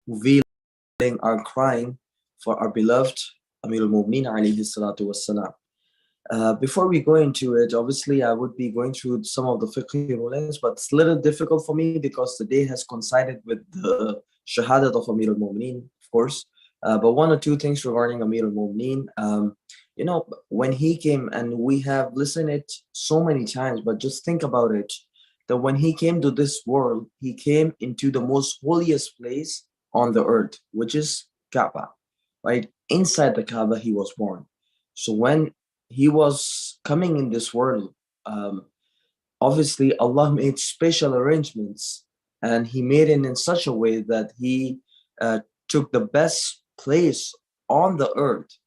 we are crying for our beloved Amir al-Mu'mineen alayhi salatu wassalam. Before we go into it, obviously I would be going through some of the fiqh rulings, but it's a little difficult for me because the day has coincided with the shahadat of Amir al-Mu'mineen, of course. But one or two things regarding Amir al-Mu'mineen. When he came, and we have listened it so many times, but just think about it, that when he came to this world, he came into the most holiest place on the earth, which is Kaaba, right? Inside the Kaaba, he was born. So when he was coming in this world, um, obviously Allah made special arrangements, and he made it in such a way that he took the best place on the earth,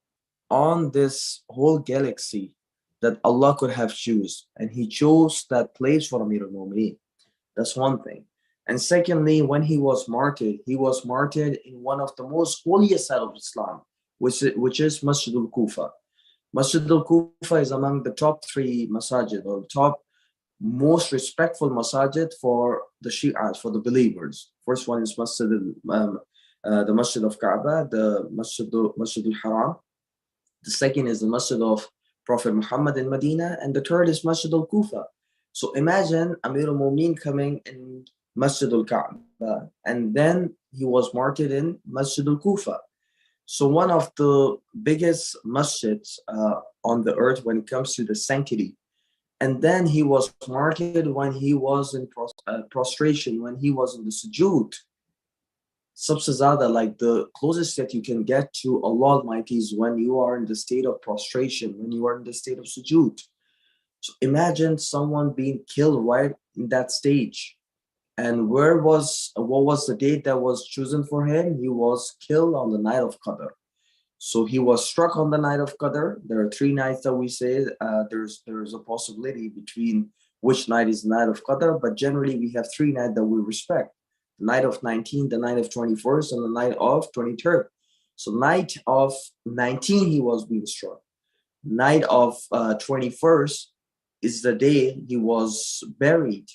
on this whole galaxy, that Allah could have choose, and he chose that place for Amir al-Mu'mineen. That's one thing. And secondly, when he was martyred in one of the most holiest side of Islam, which is Masjid al-Kufa. Masjid al-Kufa is among the top three masajid, or top most respectful masajid for the Shi'as, for the believers. First one is the Masjid of Kaaba, the Masjid al-Haram. The second is the Masjid of Prophet Muhammad in Medina, and the third is Masjid al-Kufa. So imagine Amir al-Mu'mineen coming in Masjid al-Kaaba, and then he was martyred in Masjid al-Kufa. So one of the biggest masjids on the earth when it comes to the sanctity. And then he was martyred when he was in prostration, when he was in the sujood. Subsazada, like the closest that you can get to Allah Almighty is when you are in the state of prostration, when you are in the state of sujood. So imagine someone being killed right in that stage. And what was the date that was chosen for him? He was killed on the night of Qadr. So he was struck on the night of Qadr. There are 3 nights that we say. There's a possibility between which night is the night of Qadr, but generally we have 3 nights that we respect. The night of 19th, the night of 21st, and the night of 23rd. So night of 19, he was being struck. Night of 21st is the day he was buried.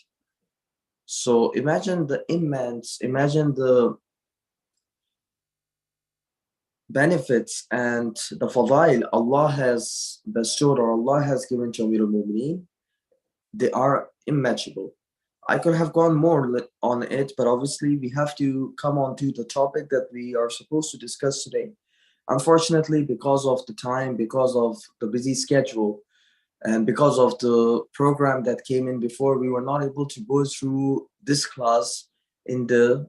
So imagine the benefits and the fadail Allah has bestowed, or Allah has given to Amir al-Mu'mineen. They are immeasurable. I could have gone more on it, but obviously we have to come on to the topic that we are supposed to discuss today. Unfortunately, because of the time, because of the busy schedule, and because of the program that came in before, we were not able to go through this class in the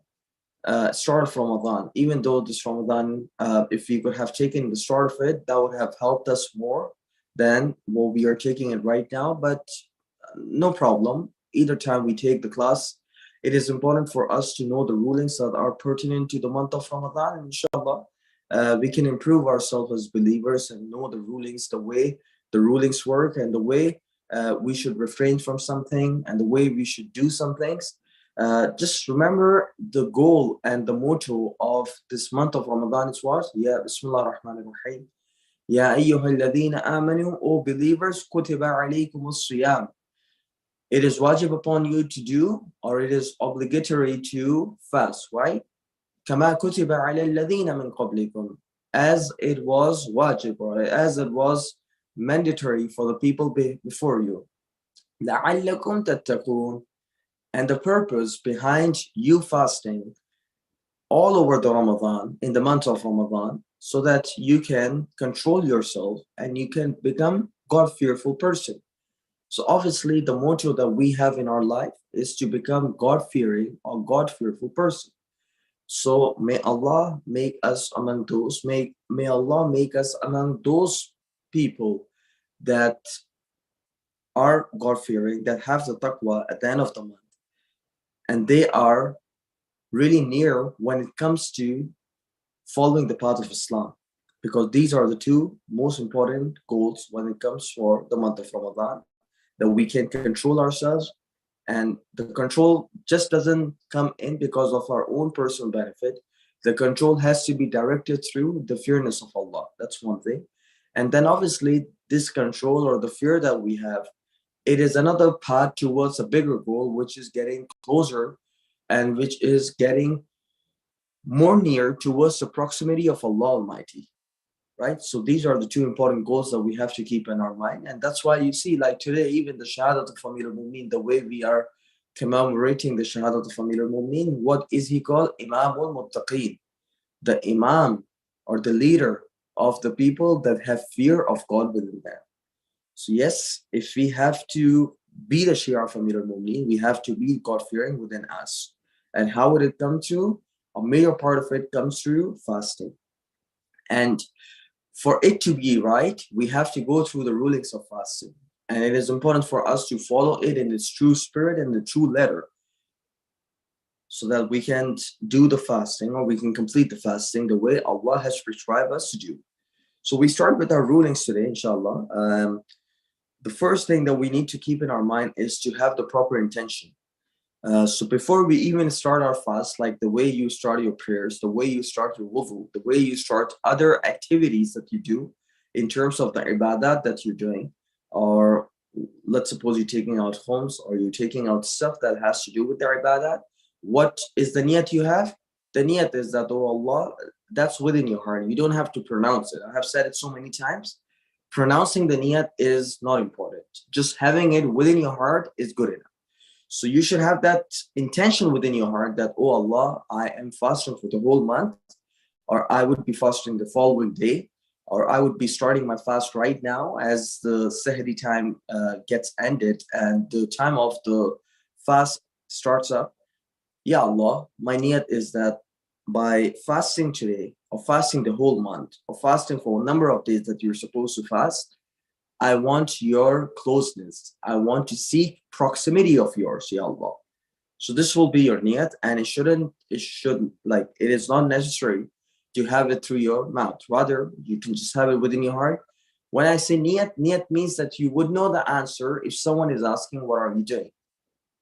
start of Ramadan. Even though this Ramadan, if we could have taken the start of it, that would have helped us more than what we are taking it right now. But no problem. Either time we take the class, it is important for us to know the rulings that are pertinent to the month of Ramadan. And inshallah, we can improve ourselves as believers and know the rulings, the way the rulings work, and the way we should refrain from something, and the way we should do some things. Just remember the goal and the motto of this month of Ramadan is what? Ya Bismillah ar-Rahman ar-Rahim. Ya ayyuhalladhina amanu, O believers, kutiba alaykum as-siyam. It is wajib upon you to do, or it is obligatory to fast, right? Kama kutiba ala alladhina min qablikum. As it was wajib, or as it was mandatory for the people before you. لَعَلَّكُمْ تَتَّقُونَ. And the purpose behind you fasting all over the Ramadan, in the month of Ramadan, so that you can control yourself and you can become God-fearful person. So obviously the motto that we have in our life is to become God-fearing or God-fearful person. So may Allah make us among those, may Allah make us among those people that are God-fearing, that have the taqwa at the end of the month. And they are really near when it comes to following the path of Islam. Because these are the 2 most important goals when it comes for the month of Ramadan, that we can control ourselves. And the control just doesn't come in because of our own personal benefit. The control has to be directed through the fearness of Allah. That's one thing. And then obviously this control, or the fear that we have, it is another path towards a bigger goal, which is getting closer, and which is getting more near towards the proximity of Allah Almighty, right? So these are the two important goals that we have to keep in our mind. And that's why you see, like today, even the Shahadat of Amir al-Mu'min, the way we are commemorating the Shahadat of Amir al-Mu'min, what is he called? Imam al-Muttaqeen, the Imam or the leader of the people that have fear of God within them. So yes, if we have to be the Shia of Amir al-Mu'min, we have to be God-fearing within us. And how would it come to? A major part of it comes through fasting. And for it to be right, we have to go through the rulings of fasting. And it is important for us to follow it in its true spirit and the true letter, so that we can do the fasting, or we can complete the fasting the way Allah has prescribed us to do. So we start with our rulings today, inshallah. The first thing that we need to keep in our mind is to have the proper intention. So before we even start our fast, like the way you start your prayers, the way you start your wudu, the way you start other activities that you do in terms of the ibadat that you're doing, or let's suppose you're taking out homes, or you're taking out stuff that has to do with the ibadat, what is the niyat you have? The niyat is that, oh Allah, that's within your heart. You don't have to pronounce it. I have said it so many times. Pronouncing the niyat is not important. Just having it within your heart is good enough. So you should have that intention within your heart that, oh Allah, I am fasting for the whole month, or I would be fasting the following day, or I would be starting my fast right now as the Sahri time gets ended and the time of the fast starts up. Ya Allah, my niyat is that by fasting today, or fasting the whole month, or fasting for a number of days that you're supposed to fast, I want your closeness. I want to seek proximity of yours, Ya Allah. So this will be your niyat, and it is not necessary to have it through your mouth. Rather, you can just have it within your heart. When I say niyat, niyat means that you would know the answer if someone is asking, what are you doing?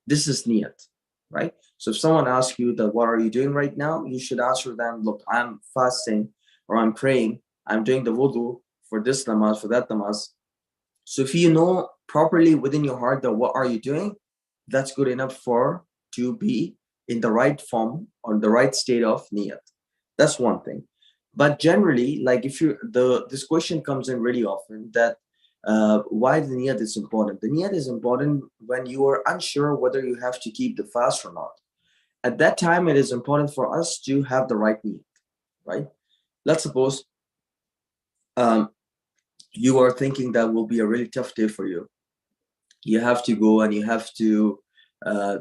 This is niyat, right? So if someone asks you that, what are you doing right now? You should answer them, look, I'm fasting, or I'm praying, I'm doing the wudu for this namaz, for that namaz. So if you know properly within your heart that what are you doing, that's good enough to be in the right form or the right state of niyat. That's one thing. But generally, like this question comes in really often, that why the niyat is important. The niyat is important when you are unsure whether you have to keep the fast or not. At that time, it is important for us to have the right niyat, right? Let's suppose you are thinking that will be a really tough day for you. You have to go and you have to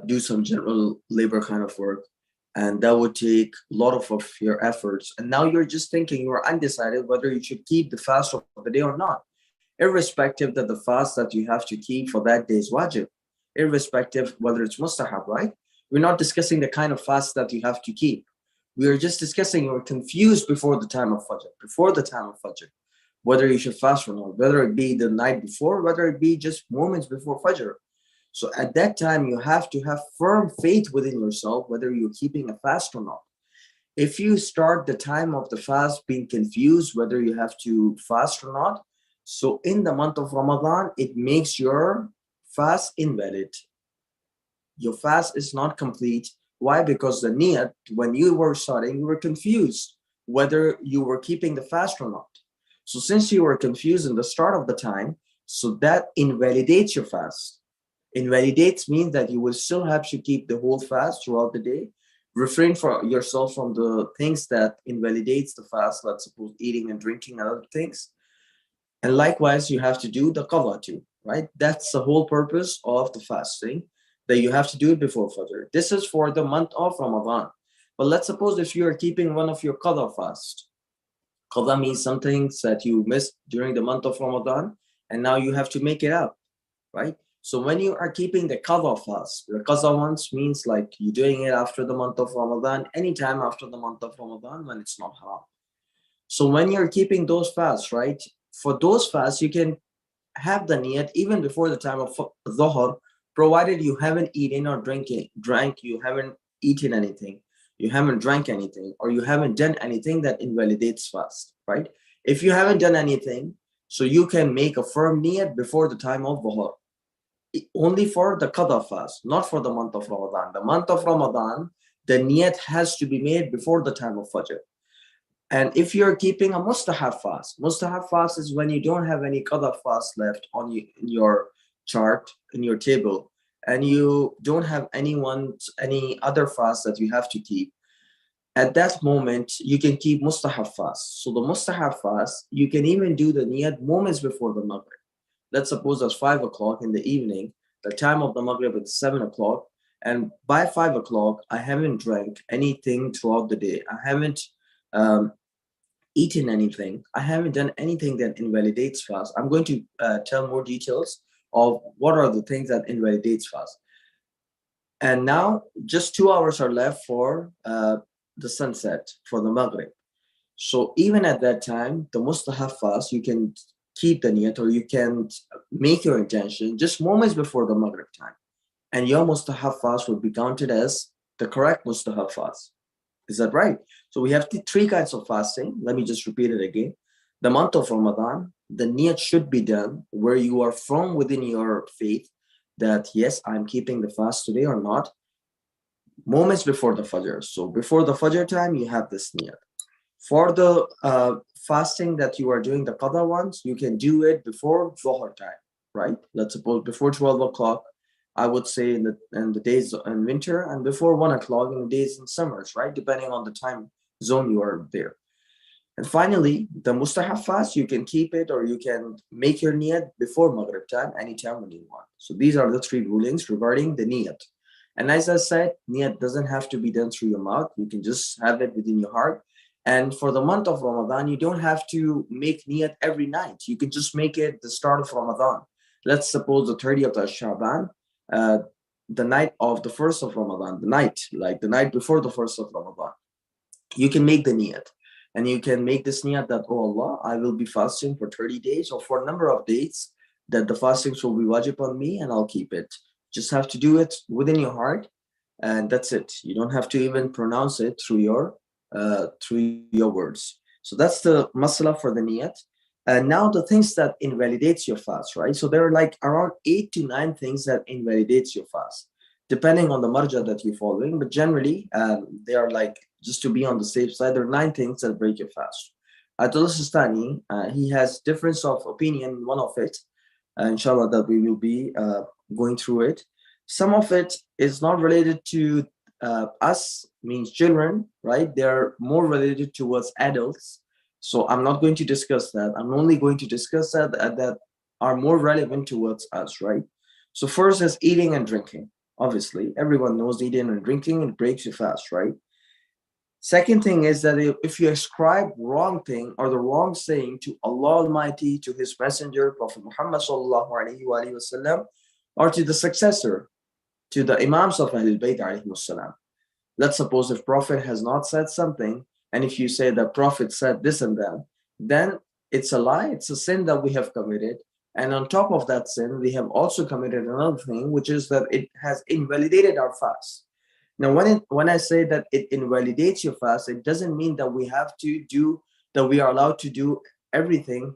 do some general labor kind of work, and that would take a lot of your efforts. And now you're just thinking, you're undecided whether you should keep the fast of the day or not, irrespective that the fast that you have to keep for that day is wajib, irrespective whether it's mustahab, right? We're not discussing the kind of fast that you have to keep. We are just discussing, you're confused before the time of Fajr, whether you should fast or not, whether it be the night before, whether it be just moments before Fajr. So at that time, you have to have firm faith within yourself, whether you're keeping a fast or not. If you start the time of the fast being confused, whether you have to fast or not, so in the month of Ramadan, it makes your fast invalid. Your fast is not complete. Why? Because the niyat, when you were starting, you were confused whether you were keeping the fast or not. So since you were confused in the start of the time, so that invalidates your fast. Invalidates means that you will still have to keep the whole fast throughout the day. Refrain for yourself from the things that invalidates the fast, let's suppose eating and drinking and other things. And likewise, you have to do the qadha too, right? That's the whole purpose of the fasting, that you have to do it before Fajr. This is for the month of Ramadan. But let's suppose if you are keeping one of your qadha fast. Qadha means something that you missed during the month of Ramadan, and now you have to make it up, right? So when you are keeping the qadha fast, the qadha ones means like you're doing it after the month of Ramadan, anytime after the month of Ramadan when it's not haram. So when you're keeping those fasts, right? For those fasts, you can have the niyat even before the time of dhuhr, provided you haven't eaten or you haven't eaten anything, you haven't drank anything, or you haven't done anything that invalidates fast, right? If you haven't done anything, so you can make a firm niyat before the time of dhuhr. Only for the qadha fast, not for the month of Ramadan. The month of Ramadan, the niyat has to be made before the time of Fajr. And if you're keeping a mustahab fast is when you don't have any qadha fast left on you, in your chart, in your table, and you don't have any other fast that you have to keep. At that moment, you can keep mustahab fast. So the mustahab fast, you can even do the niyat moments before the Maghrib. Let's suppose it's 5 o'clock in the evening, the time of the Maghrib is 7 o'clock, and by 5 o'clock, I haven't drank anything throughout the day. I haven't um, eaten anything. I haven't done anything that invalidates fast. I'm going to tell more details of what are the things that invalidates fast. And now just 2 hours are left for the sunset, for the Maghrib. So even at that time, the mustahab fast, you can keep the niyat, or you can make your intention just moments before the Maghrib time. And your mustahab fast would be counted as the correct mustahab fast. Is that right? So we have three kinds of fasting. Let me just repeat it again. The month of Ramadan, the niyat should be done where you are from within your faith that, yes, I'm keeping the fast today or not, moments before the Fajr. So before the Fajr time, you have this niyat. For the fasting that you are doing, the qadha ones, you can do it before Dhuhr time, right? Let's suppose before 12 o'clock, I would say in the days in winter, and before 1 o'clock in the days in summers, right? Depending on the time zone you are there. And finally, the mustahab fast, you can keep it or you can make your niyat before Maghrib time, anytime when you want. So these are the three rulings regarding the niyat. And as I said, niyat doesn't have to be done through your mouth. You can just have it within your heart. And for the month of Ramadan, you don't have to make niyat every night. You can just make it the start of Ramadan. Let's suppose the 30th of Shaban, the night of the 1st of Ramadan, the night before the 1st of Ramadan. You can make the niyat. And you can make this niyat that, oh Allah, I will be fasting for 30 days or for a number of days that the fastings will be wajib on me and I'll keep it. Just have to do it within your heart and that's it. You don't have to even pronounce it through your words. So that's the masala for the niyat. And now the things that invalidates your fast, right? So there are like around 8 to 9 things that invalidates your fast, depending on the marja that you're following. But generally, they are like, just to be on the safe side, there are 9 things that break your fast. Ayatollah Sistani, he has difference of opinion in one of it. Inshallah, that we will be going through it. Some of it is not related to us, means children, right? They're more related towards adults. So I'm not going to discuss that. I'm only going to discuss that are more relevant towards us, right? So first is eating and drinking. Obviously, everyone knows eating and drinking, it breaks your fast, right? Second thing is that if you ascribe wrong thing or the wrong saying to Allah Almighty, to His Messenger, Prophet Muhammad sallallahu alaihi wasallam, or to the successor, to the Imams of Ahlul Bayt alayhi salam. Let's suppose if Prophet has not said something, and if you say that Prophet said this and that, then it's a lie, it's a sin that we have committed. And on top of that sin, we have also committed another thing, which is that it has invalidated our fast. Now, when I say that it invalidates your fast, it doesn't mean that we are allowed to do everything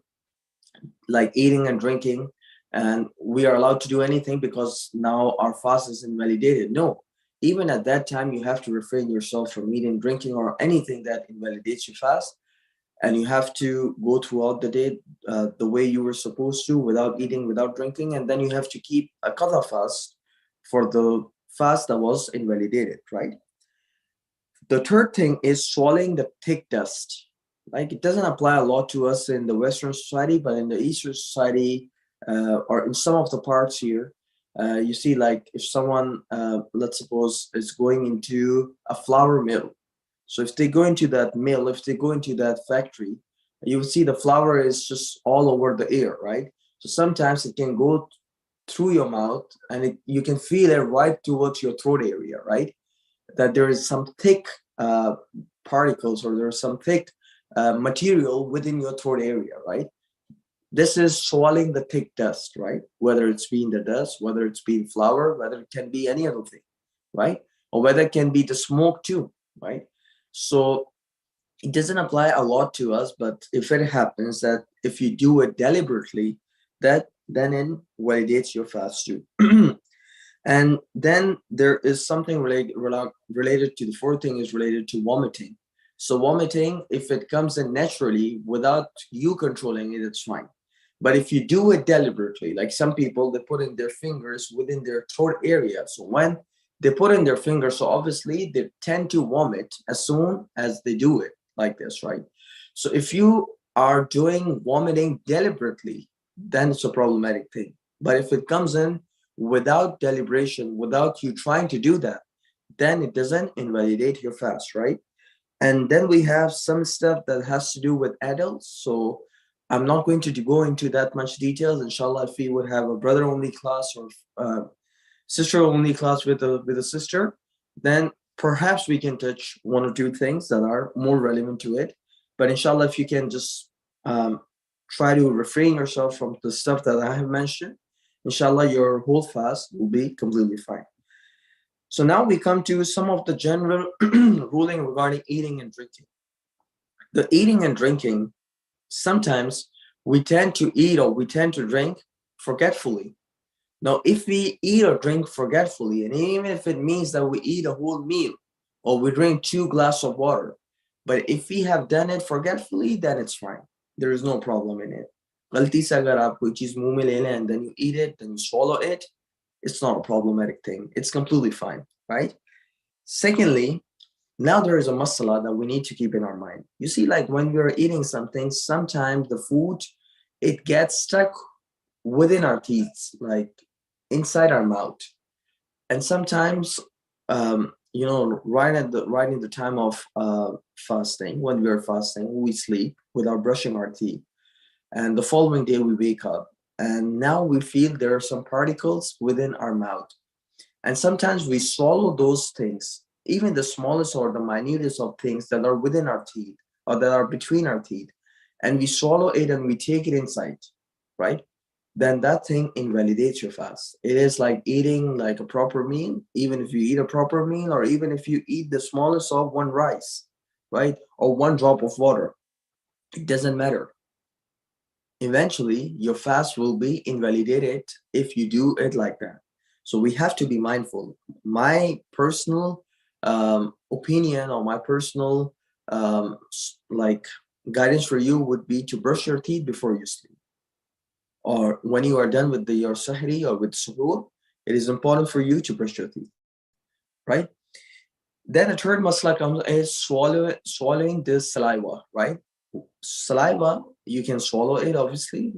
like eating and drinking, and we are allowed to do anything because now our fast is invalidated. No, even at that time, you have to refrain yourself from eating, drinking, or anything that invalidates your fast. And you have to go throughout the day the way you were supposed to, without eating, without drinking. And then you have to keep a qadha fast for the fast that was invalidated, right? The third thing is swallowing the thick dust. Like, it doesn't apply a lot to us in the Western society, but in the Eastern society, or in some of the parts here, you see, like, if someone, let's suppose, is going into a flour mill. So if they go into that mill, if they go into that factory, you will see the flour is just all over the air, right? So sometimes it can go through your mouth and you can feel it right towards your throat area, right? That there is some thick particles, or there's some thick material within your throat area, right? This is swallowing the thick dust, right? Whether it's been the dust, whether it's been flour, whether it can be any other thing, right? Or whether it can be the smoke too, right? So it doesn't apply a lot to us, but if it happens that if you do it deliberately, that then invalidates your fast too. And then there is something related to the fourth thing is related to vomiting. So vomiting, if it comes in naturally without you controlling it, it's fine. But if you do it deliberately, like some people, they put in their fingers within their throat area. So when they put in their fingers, so obviously they tend to vomit as soon as they do it like this, right? So if you are doing vomiting deliberately, then it's a problematic thing. But if it comes in without deliberation, without you trying to do that, then it doesn't invalidate your fast, right? And then we have some stuff that has to do with adults. So I'm not going to go into that much details. Inshallah, if we would have a brother only class or sister only class with a sister, then perhaps we can touch one or two things that are more relevant to it. But inshallah, if you can just try to refrain yourself from the stuff that I have mentioned, inshallah, your whole fast will be completely fine. So now we come to some of the general ruling regarding eating and drinking. The eating and drinking, sometimes we tend to eat or we tend to drink forgetfully. Now, if we eat or drink forgetfully, and even if it means that we eat a whole meal or we drink 2 glasses of water, but if we have done it forgetfully, then it's fine. There is no problem in it. गलती से अगर आप कोई चीज मुंह में ले लें and then you eat it, then you swallow it, it's not a problematic thing. It's completely fine, right? Secondly, now there is a masala that we need to keep in our mind. You see, like when we're eating something, sometimes the food, it gets stuck within our teeth, like inside our mouth. And sometimes, right in the time of fasting, when we are fasting, we sleep without brushing our teeth. And the following day we wake up and now we feel there are some particles within our mouth. And sometimes we swallow those things, even the smallest or the minutest of things that are within our teeth or that are between our teeth, and we swallow it and we take it inside, right? Then that thing invalidates your fast. It is like eating like a proper meal, even if you eat a proper meal, or even if you eat the smallest of one rice, right? Or one drop of water. It doesn't matter. Eventually, your fast will be invalidated if you do it like that. So we have to be mindful. My personal opinion or my personal like guidance for you would be to brush your teeth before you sleep. Or when you are done with your sahri or with suhoor, it is important for you to brush your teeth, right? Then a third masla comes is swallowing this saliva, right? Saliva, you can swallow it, obviously.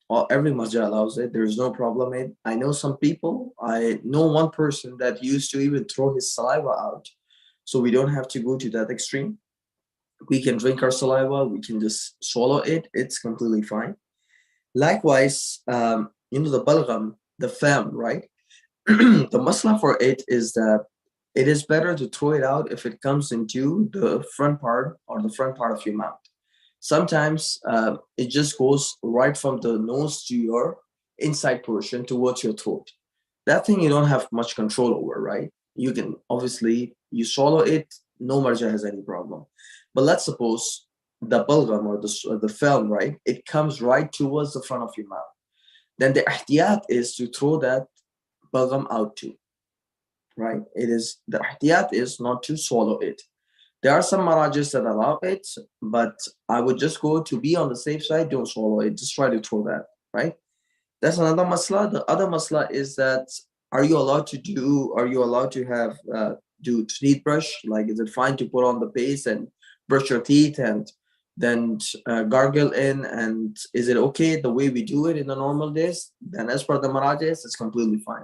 Or every masjid allows it. There's no problem in it. I know some people, I know one person that used to even throw his saliva out. So we don't have to go to that extreme. We can drink our saliva, we can just swallow it. It's completely fine. Likewise, the balgam, the fam, right? The masla for it is that it is better to throw it out if it comes into the front part or the front part of your mouth. Sometimes it just goes right from the nose to your inside portion towards your throat. That thing you don't have much control over, right? You can obviously, you swallow it, no marja has any problem. But let's suppose the balgam or the film, right? It comes right towards the front of your mouth. Then the ihtiyat is to throw that balgam out too, right? It is, the ihtiyat is not to swallow it. There are some marajis that allow it, but I would just go to be on the safe side, don't swallow it, just try to throw that, right? That's another masla. The other masla is that are you allowed to have do teeth brush? Like, is it fine to put on the paste and brush your teeth and then gargle in? And is it okay the way we do it in the normal days? Then as per the marajis, it's completely fine.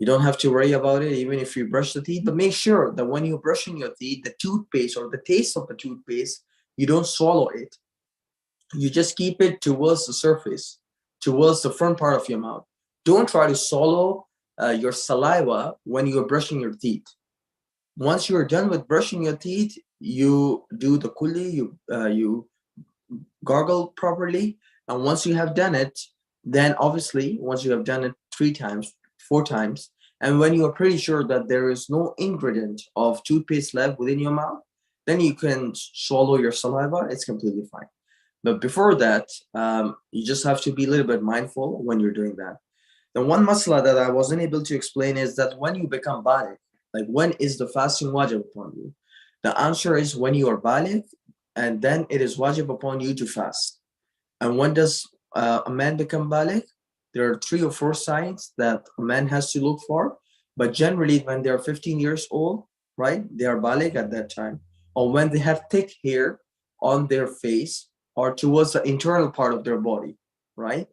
You don't have to worry about it, even if you brush the teeth. But make sure that when you're brushing your teeth, the toothpaste or the taste of the toothpaste, you don't swallow it. You just keep it towards the surface, towards the front part of your mouth. Don't try to swallow your saliva when you're brushing your teeth. Once you're done with brushing your teeth, you do the kulli, you gargle properly. And once you have done it, then obviously, once you have done it 3 times, 4 times, and when you are pretty sure that there is no ingredient of toothpaste left within your mouth, then you can swallow your saliva. It's completely fine. But before that, you just have to be a little bit mindful when you're doing that. The one masla that I wasn't able to explain is that when you become baligh, like when is the fasting wajib upon you? The answer is when you are baligh, and then it is wajib upon you to fast. And when does a man become baligh? There are 3 or 4 signs that a man has to look for, but generally when they are 15 years old, right, they are baligh at that time. Or when they have thick hair on their face or towards the internal part of their body, right?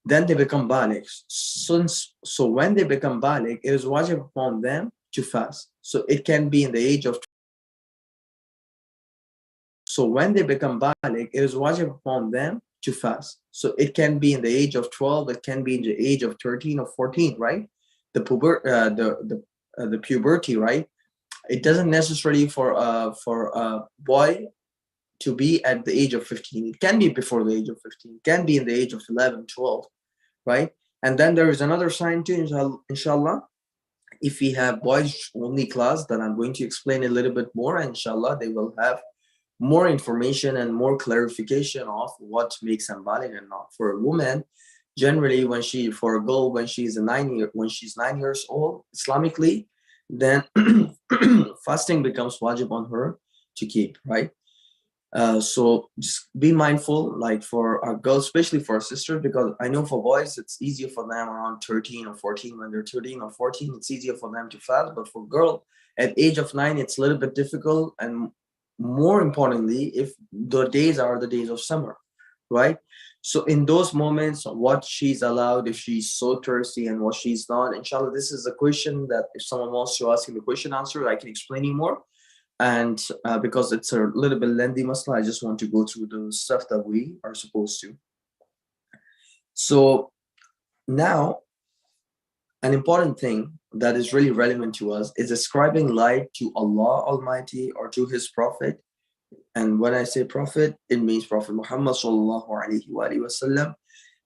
Then they become baligh. So when they become baligh, it is wajib upon them to fast. So it can be in the age of when they become baligh, it is wajib upon them to fast. So it can be in the age of 12, it can be in the age of 13 or 14, right? The puberty, right? It doesn't necessarily for a boy to be at the age of 15. It can be before the age of 15. It can be in the age of 11, 12, right? And then there is another sign too, inshallah. If we have boys only class, then I'm going to explain a little bit more. And inshallah, they will have more information and more clarification of what makes them baligh and not. For a woman, generally, for a girl, when she's 9 years old, Islamically, then fasting becomes wajib on her to keep, right? So just be mindful, like for our girls, especially for our sisters, because I know for boys, it's easier for them around 13 or 14. When they're 13 or 14, it's easier for them to fast. But for girl, at age of 9, it's a little bit difficult. And more importantly, if the days are the days of summer, right? So in those moments, what she's allowed, if she's so thirsty and what she's not, inshallah, this is a question that if someone wants to ask you the question answer, I can explain you more. And because it's a little bit lengthy masla, I just want to go through the stuff that we are supposed to. So now, an important thing that is really relevant to us is ascribing light to Allah Almighty or to His Prophet. And when I say Prophet, it means Prophet Muhammad sallallahu alaihi wasallam,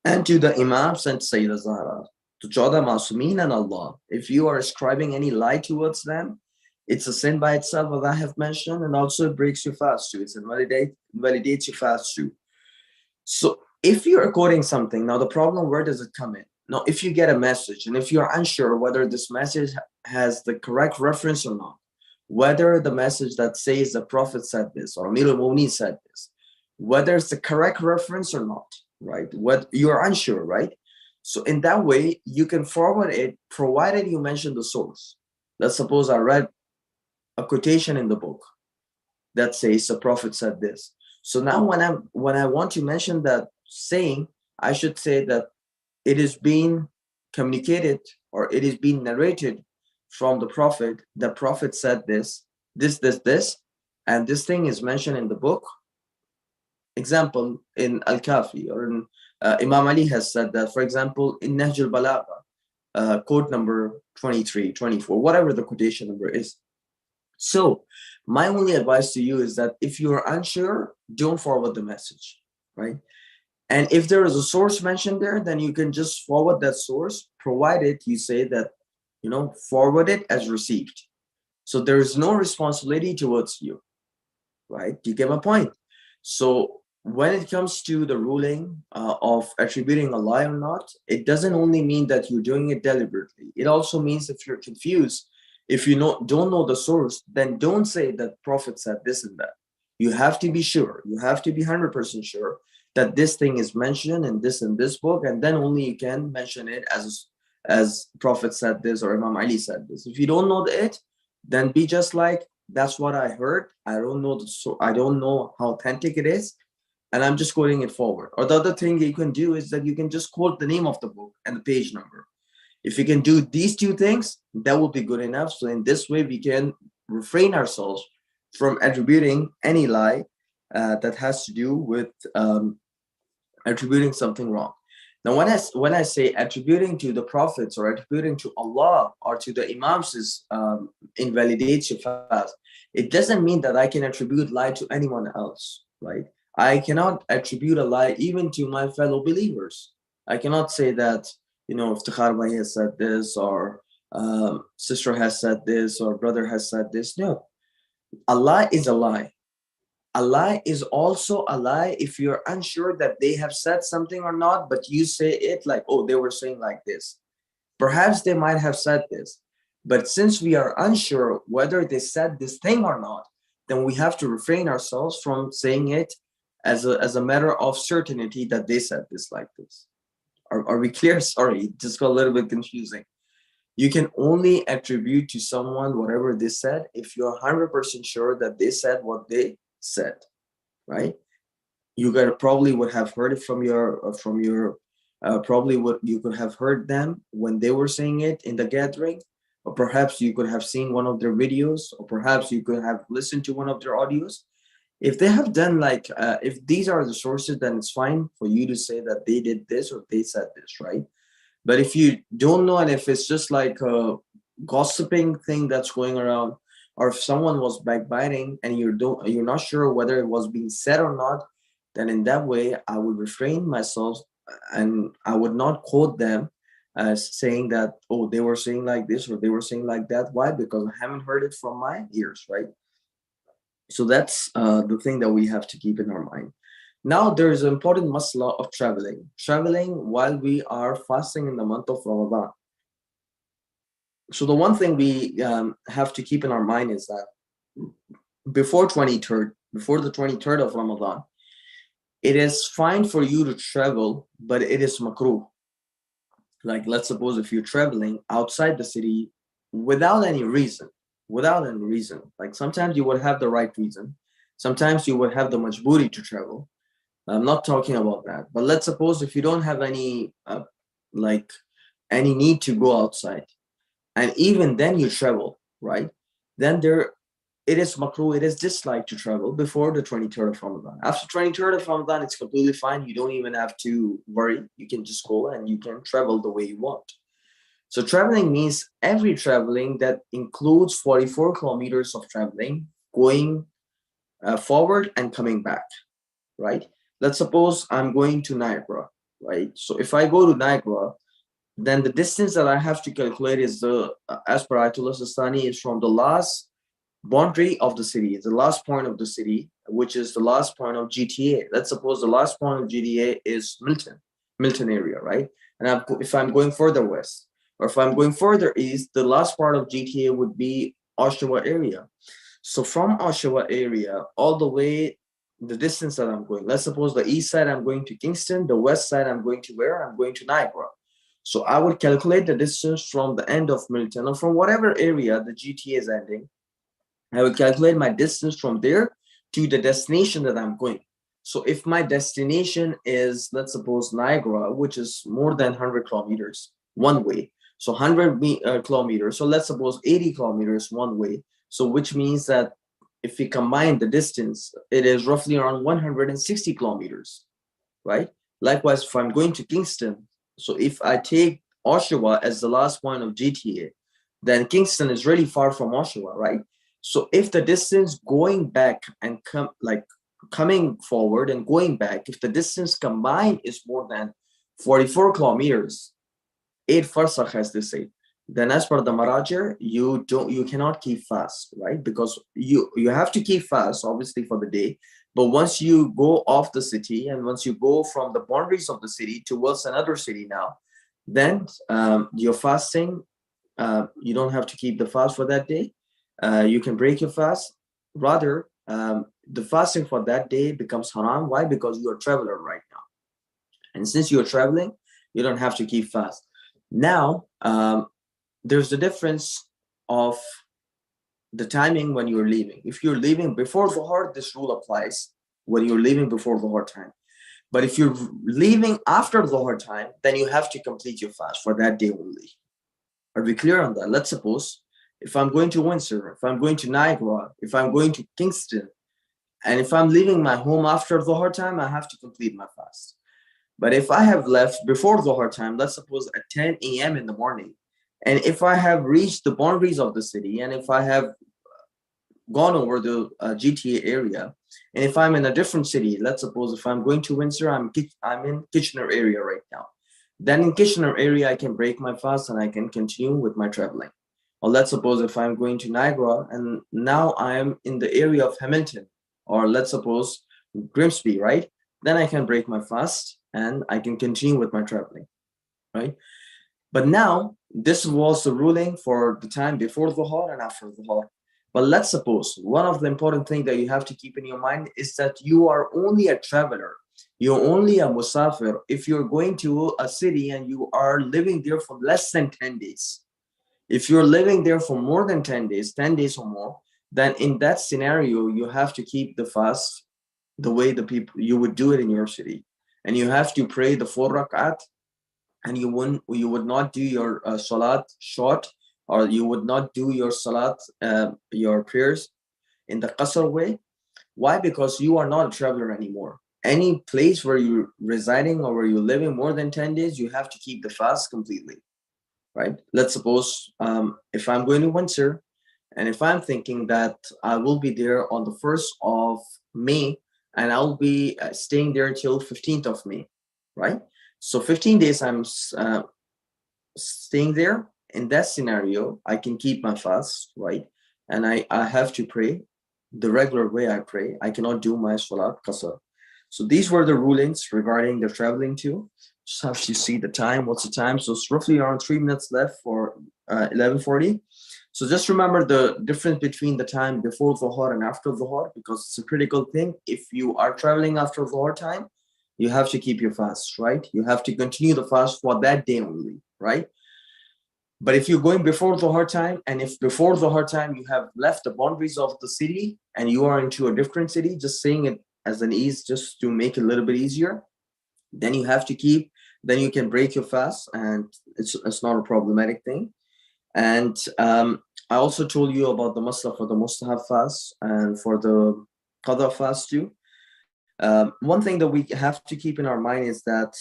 and to the Imams and Sayyidah Zahra, to Jada Masumin and Allah. If you are ascribing any light towards them, it's a sin by itself, as I have mentioned, and also it breaks your fast too. It invalidates your fast too. So if you're quoting something, now the problem, where does it come in? Now, if you get a message and if you're unsure whether this message has the correct reference or not, whether the message that says the Prophet said this or Amir al-Mu'mineen said this, whether it's the correct reference or not, right? What you're unsure, right? So in that way, you can forward it, provided you mention the source. Let's suppose I read a quotation in the book that says the Prophet said this. So now when I want to mention that saying, I should say that it is being communicated or it is being narrated from the Prophet. The Prophet said this, and this thing is mentioned in the book. Example, in Al-Kafi or in Imam Ali has said that, for example, in Nahj al-Balagha, quote number 23, 24, whatever the quotation number is. So my only advice to you is that if you're unsure, don't forward the message, right? And if there is a source mentioned there, then you can just forward that source, provided you say that, forward it as received. So there is no responsibility towards you, right? You get my point? So when it comes to the ruling of attributing a lie or not, it doesn't only mean that you're doing it deliberately. It also means if you're confused, if you don't know the source, then don't say that Prophet said this and that. You have to be sure. You have to be 100% sure that this thing is mentioned in this book, and then only you can mention it as Prophet said this or Imam Ali said this. If you don't know it, then be just like, that's what I heard. I don't know I don't know how authentic it is, and I'm just quoting it forward. Or the other thing you can do is that you can just quote the name of the book and the page number. If you can do these 2 things, that will be good enough. So in this way, we can refrain ourselves from attributing any lie that has to do with attributing something wrong. Now, when I say attributing to the prophets or attributing to Allah or to the Imams is invalidates your fast, it doesn't mean that I can attribute lie to anyone else, right? I cannot attribute a lie even to my fellow believers. I cannot say that, Iftikhar Bhai has said this, or sister has said this, or brother has said this. No, a lie is a lie. A lie is also a lie if you're unsure that they have said something or not, but you say it like, oh, they were saying like this. Perhaps they might have said this, but since we are unsure whether they said this thing or not, then we have to refrain ourselves from saying it as a matter of certainty that they said this like this. Are we clear? Sorry, it just got a little bit confusing. You can only attribute to someone whatever they said if you're 100% sure that they said what they said, right? You probably would have heard it from your probably what you could have heard them when they were saying it in the gathering, or perhaps you could have seen one of their videos, or perhaps you could have listened to one of their audios. If they have done like, if these are the sources, then it's fine for you to say that they did this or they said this, right? But if you don't know, and if it's just like a gossiping thing that's going around, or if someone was backbiting and you're not sure whether it was being said or not, then in that way I would refrain myself and I would not quote them as saying that, oh, they were saying like this or they were saying like that. Why? Because I haven't heard it from my ears, right? So that's the thing that we have to keep in our mind. Now, there is an important masla of traveling. Traveling while we are fasting in the month of Ramadan. So the one thing we have to keep in our mind is that before the 23rd of Ramadan, it is fine for you to travel, but it is makruh. Like, let's suppose if you're traveling outside the city without any reason, like sometimes you would have the right reason, sometimes you would have the majburi to travel. I'm not talking about that, but let's suppose if you don't have any any need to go outside, and even then you travel, right? Then it is makruh, it is disliked to travel before the 23rd of Ramadan. After 23rd of Ramadan, it's completely fine. You don't even have to worry. You can just go and you can travel the way you want. So traveling means every traveling that includes 44 kilometers of traveling, going forward and coming back, right? Let's suppose I'm going to Niagara, right? So if I go to Niagara, then the distance that I have to calculate is as per Ayatollah Sistani, is from the last boundary of the city, the last point of the city, which is the last point of GTA. Let's suppose the last point of GTA is Milton area, right? And if I'm going further west, or if I'm going further east, the last part of GTA would be Oshawa area. So from Oshawa area all the way, the distance that I'm going, let's suppose the east side I'm going to Kingston, the west side I'm going to where? I'm going to Niagara. So I would calculate the distance from the end of Milton, or from whatever area the GTA is ending. I would calculate my distance from there to the destination that I'm going. So if my destination is, let's suppose, Niagara, which is more than 100 kilometers one way, so 100 kilometers, so let's suppose 80 kilometers one way, so which means that if we combine the distance, it is roughly around 160 kilometers, right? Likewise, if I'm going to Kingston, so if I take Oshawa as the last point of GTA, then Kingston is really far from Oshawa, right? So if the distance going back and coming forward and going back, if the distance combined is more than 44 kilometers, 8 farsakh as they say, then as per the Marajir, you cannot keep fast, right? Because you have to keep fast, obviously, for the day. But once you go off the city, and once you go from the boundaries of the city towards another city now, then your fasting, you don't have to keep the fast for that day. You can break your fast. Rather, the fasting for that day becomes haram. Why? Because you're a traveler right now. And since you're traveling, you don't have to keep fast. Now, there's the difference of the timing when you're leaving. If you're leaving before Dhuhr, this rule applies when you're leaving before Dhuhr time. But if you're leaving after Dhuhr time, then you have to complete your fast for that day only. Are we clear on that? Let's suppose if I'm going to Windsor, if I'm going to Niagara, if I'm going to Kingston, and if I'm leaving my home after Dhuhr time, I have to complete my fast. But if I have left before Dhuhr time, let's suppose at 10 a.m. in the morning, and if I have reached the boundaries of the city, and if I have gone over the GTA area, and if I'm in a different city, let's suppose if I'm going to Windsor, I'm in Kitchener area right now. Then in Kitchener area, I can break my fast and I can continue with my traveling. Or let's suppose if I'm going to Niagara and now I am in the area of Hamilton, or let's suppose Grimsby, right? Then I can break my fast and I can continue with my traveling, right? But now this was the ruling for the time before Dhuhr and after Dhuhr. But let's suppose one of the important things that you have to keep in your mind is that you are only a traveler. You're only a musafir if you're going to a city and you are living there for less than 10 days. If you're living there for more than 10 days, 10 days or more, then in that scenario, you have to keep the fast the way the people you would do it in your city. And you have to pray the 4 rak'at, and you would not do your salat short, or you would not do your salat, your prayers in the qasr way. Why? Because you are not a traveler anymore. Any place where you're residing or where you're living more than 10 days, you have to keep the fast completely, right? Let's suppose if I'm going to Windsor, and if I'm thinking that I will be there on the 1st of May, and I'll be staying there till 15th of May, right? So 15 days I'm staying there. In that scenario, I can keep my fast, right? And I have to pray the regular way I pray. I cannot do my salat qasr. So these were the rulings regarding the traveling too. Just have to see the time. What's the time? So it's roughly around 3 minutes left for 11:40. So just remember the difference between the time before Dhuhr and after Dhuhr, because it's a critical thing. If you are traveling after Dhuhr time, you have to keep your fast, right? You have to continue the fast for that day only, right? But if you're going before Dhuhr time, and if before Dhuhr time you have left the boundaries of the city and you are into a different city, just saying it as an ease, just to make it a little bit easier, then you have to keep, then you can break your fast, and it's not a problematic thing. And I also told you about the masla for the mustahab fast and for the qadha fast too. One thing that we have to keep in our mind is that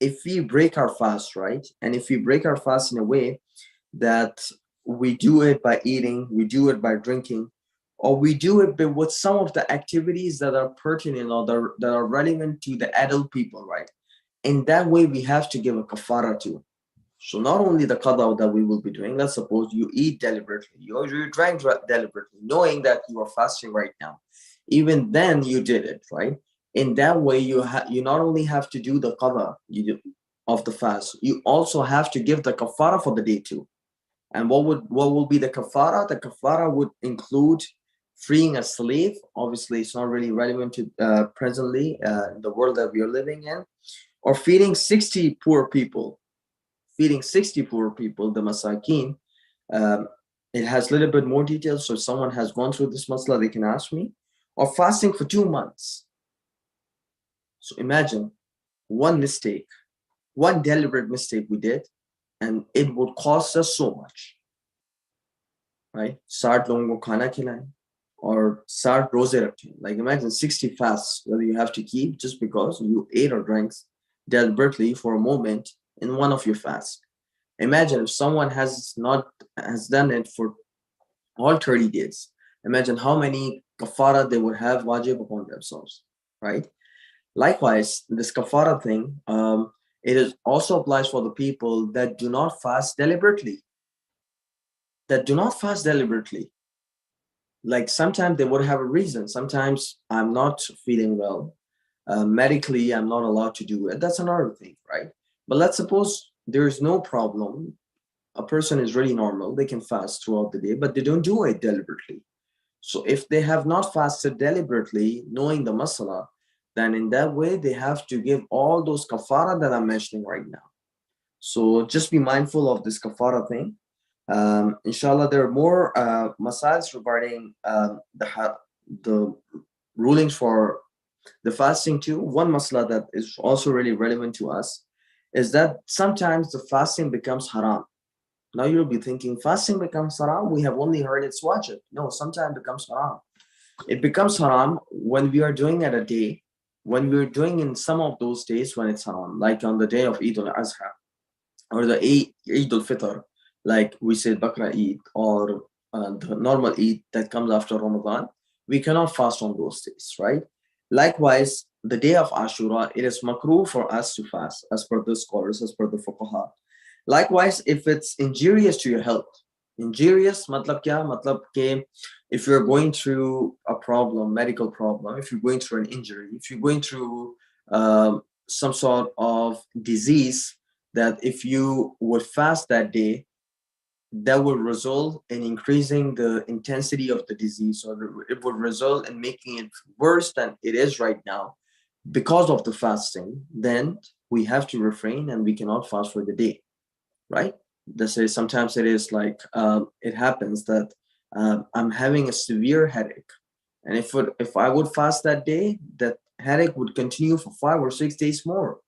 if we break our fast, right, and if we break our fast in a way that we do it by eating, we do it by drinking, or we do it with some of the activities that are pertinent or that are relevant to the adult people, right? In that way, we have to give a kafara too. So not only the qada that we will be doing, let's suppose you eat deliberately, you drank deliberately, knowing that you are fasting right now. Even then you did it, right? In that way, you not only have to do the qada of the fast, you also have to give the kafara for the day too. And what will be the kafara? The kafara would include freeing a slave. Obviously, it's not really relevant to presently the world that we are living in, or feeding 60 poor people. Feeding 60 poor people, the masakin. It has a little bit more details, so if someone has gone through this masla, they can ask me. Or fasting for 2 months. So imagine one mistake, one deliberate mistake we did, and it would cost us so much, right? 60 लोगों को खाना खिलाएं, or 60 रोजे रखें. Like imagine 60 fasts that you have to keep just because you ate or drank deliberately for a moment in one of your fasts. Imagine if someone has done it for all 30 days. Imagine how many kafara they would have wajib upon themselves, right? Likewise, this kafara thing, it also applies for the people that do not fast deliberately. Like sometimes they would have a reason. Sometimes I'm not feeling well. Medically, I'm not allowed to do it. That's another thing, right? But let's suppose there is no problem. A person is really normal. They can fast throughout the day, but they don't do it deliberately. So if they have not fasted deliberately, knowing the masala, then in that way, they have to give all those kafara that I'm mentioning right now. So just be mindful of this kafara thing. Inshallah, there are more masails regarding the rulings for the fasting too. One masala that is also really relevant to us is that sometimes the fasting becomes haram. Now you'll be thinking, fasting becomes haram? We have only heard it's wajib. No, sometimes it becomes haram. It becomes haram when we are doing at a day, when we're doing in some of those days when it's haram, like on the day of Eid al-Azha, or the Eid al-Fitr, like we said Baqar Eid, or the normal Eid that comes after Ramadan. We cannot fast on those days, right? Likewise, the day of Ashura, it is makruh for us to fast, as per the scholars, as per the fuqaha. Likewise, if it's injurious to your health, Injurious, matlab kya? Matlab ke if you're going through a problem, medical problem, if you're going through an injury, if you're going through some sort of disease, that if you would fast that day, that will result in increasing the intensity of the disease, or it would result in making it worse than it is right now because of the fasting, then we have to refrain and we cannot fast for the day, right? This is sometimes it is like it happens that I'm having a severe headache, and if I would fast that day, that headache would continue for 5 or 6 days more.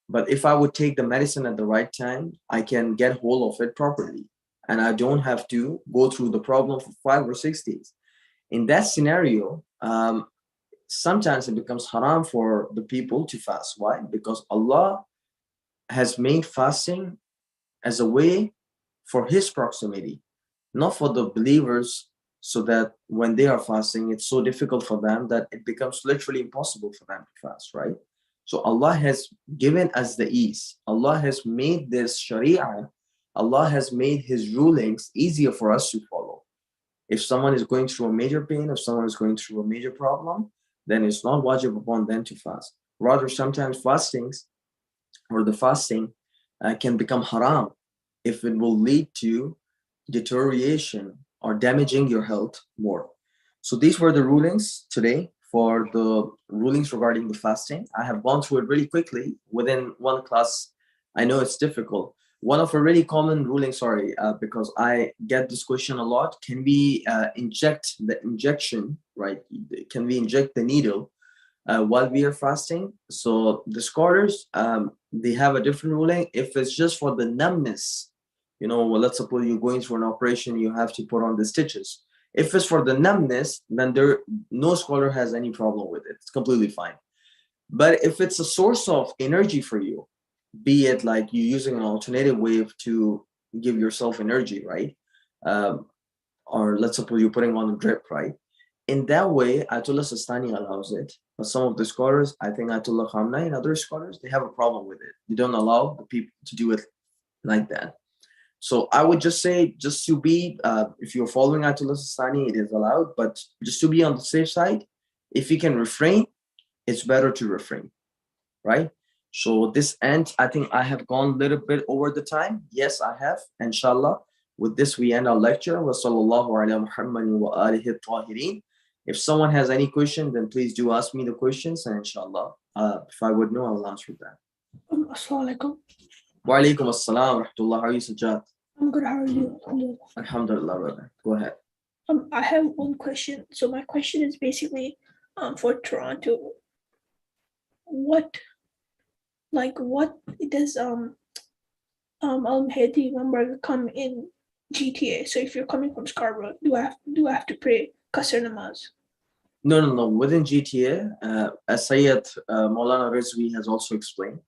But if I would take the medicine at the right time, I can get hold of it properly, and I don't have to go through the problem for 5 or 6 days. In that scenario, sometimes it becomes haram for the people to fast. Why? Because Allah has made fasting as a way for His proximity, not for the believers, so that when they are fasting, it's so difficult for them that it becomes literally impossible for them to fast, right? So Allah has given us the ease. Allah has made this sharia, Allah has made His rulings easier for us to follow. If someone is going through a major pain, if someone is going through a major problem, then it's not wajib upon them to fast. Rather, sometimes fastings or the fasting can become haram if it will lead to deterioration or damaging your health more. So these were the rulings today for the rulings regarding the fasting. I have gone through it really quickly within one class. I know it's difficult. One of a really common ruling, because I get this question a lot. Can we inject the injection, right? Can we inject the needle while we are fasting? So the scholars, they have a different ruling. If it's just for the numbness, well, let's suppose you're going through an operation, you have to put on the stitches. If it's for the numbness, then no scholar has any problem with it. It's completely fine. But if it's a source of energy for you, be it like you using an alternative way to give yourself energy, right? Or let's suppose you're putting on a drip, right? In that way, Ayatollah Sistani allows it. But some of the scholars, I think Ayatollah Khamenei and other scholars, they have a problem with it. They don't allow the people to do it like that. So I would just say, just to be, if you're following Ayatollah Sistani, it is allowed. But just to be on the safe side, if you can refrain, it's better to refrain, right? So this end, I think I have gone a little bit over the time. Yes, I have. Inshallah. With this, we end our lecture. Wa sallallahu ala Muhammadin wa alihi at-tahirin. If someone has any question, then please do ask me the questions, and inshallah, if I would know, I will answer that. Assalamu alaikum. Wa alaikum assalam wa rahmatullah. How are you, Sajjad? I'm good. How are you? Alhamdulillah, brother. Go ahead. I have one question. So my question is basically, for Toronto, what does Haider Imam Bargah come in GTA? So if you're coming from Scarborough, do I have to pray Qasr namaz? No. Within GTA, as Sayyid Maulana Rizvi has also explained,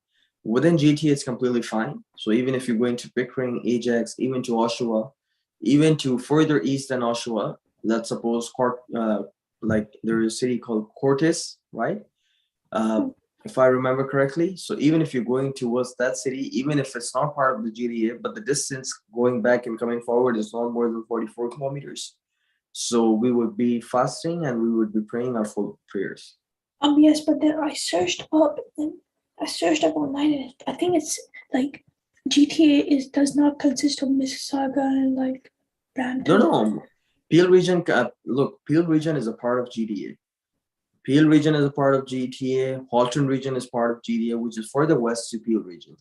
within GTA it's completely fine. So even if you're going to Pickering, Ajax, even to Oshawa, even to further east than Oshawa, let's suppose like there is a city called Cortes, right? If I remember correctly. So even if you're going towards that city, even if it's not part of the GTA, but the distance going back and coming forward is not more than 44 kilometers. So we would be fasting and we would be praying our full prayers. Yes, but then I searched up online, and I think it's like GTA does not consist of Mississauga and like Brampton. No. Peel region, Peel region is a part of GTA. Peel region is a part of GTA. Halton region is part of GTA, which is further west to Peel region.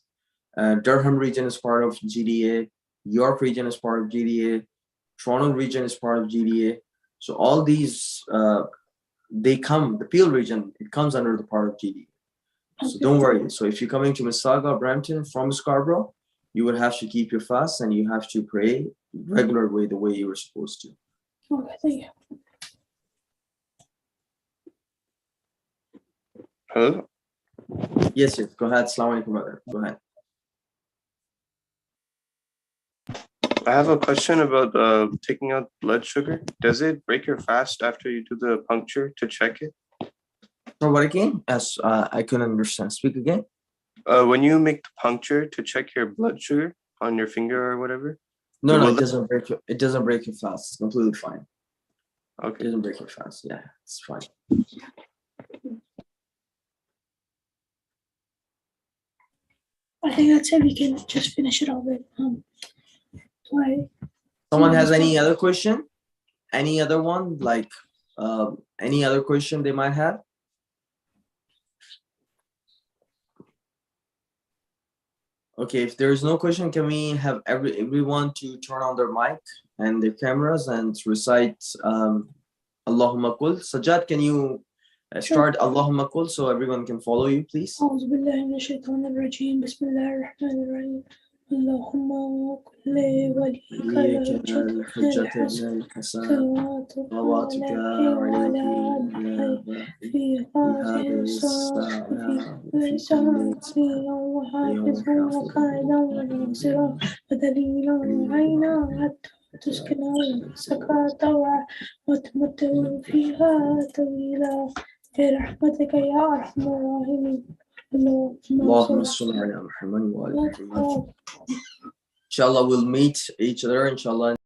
Durham region is part of GTA. York region is part of GTA. Toronto region is part of GTA. So all these, the Peel region, it comes under the part of GTA. So don't worry. So if you're coming to Mississauga, Brampton from Scarborough, you would have to keep your fast and you have to pray regular way, the way you were supposed to. Okay, thank you. Hello? Yes. Go ahead. Assalamu alaikum, brother. Go ahead. I have a question about taking out blood sugar. Does it break your fast after you do the puncture to check it? So what again? As I couldn't understand. Speak again. When you make the puncture to check your blood sugar on your finger or whatever, No, Will it that- doesn't break your, it doesn't break your fast. It's completely fine. It Okay. doesn't break your fast. Yeah, it's fine. I think that's it. We can just finish it off with like Someone has any other question? Any other one? Like any other question they might have? Okay, if there is no question, can we have everyone to turn on their mic and their cameras and recite Allahumma Kul? Sajjad, can you start Allahumma Kul so everyone can follow you, please? أعوذ بالله من الشيطان الرجيم بسم الله الرحمن الرحيم اللهم كل وليك الحجة الحسن صلواتك على في هذه الساعة وفي كل ساعة وحافظا وقائدا وناصرا ودليلا وعينا حتى تسكن سكرة وتمتع فيها طويلا برحمتك يا أرحم الراحمين اللهم صل على محمد وعلى آل محمد. Inshallah, we'll meet each other, inshallah.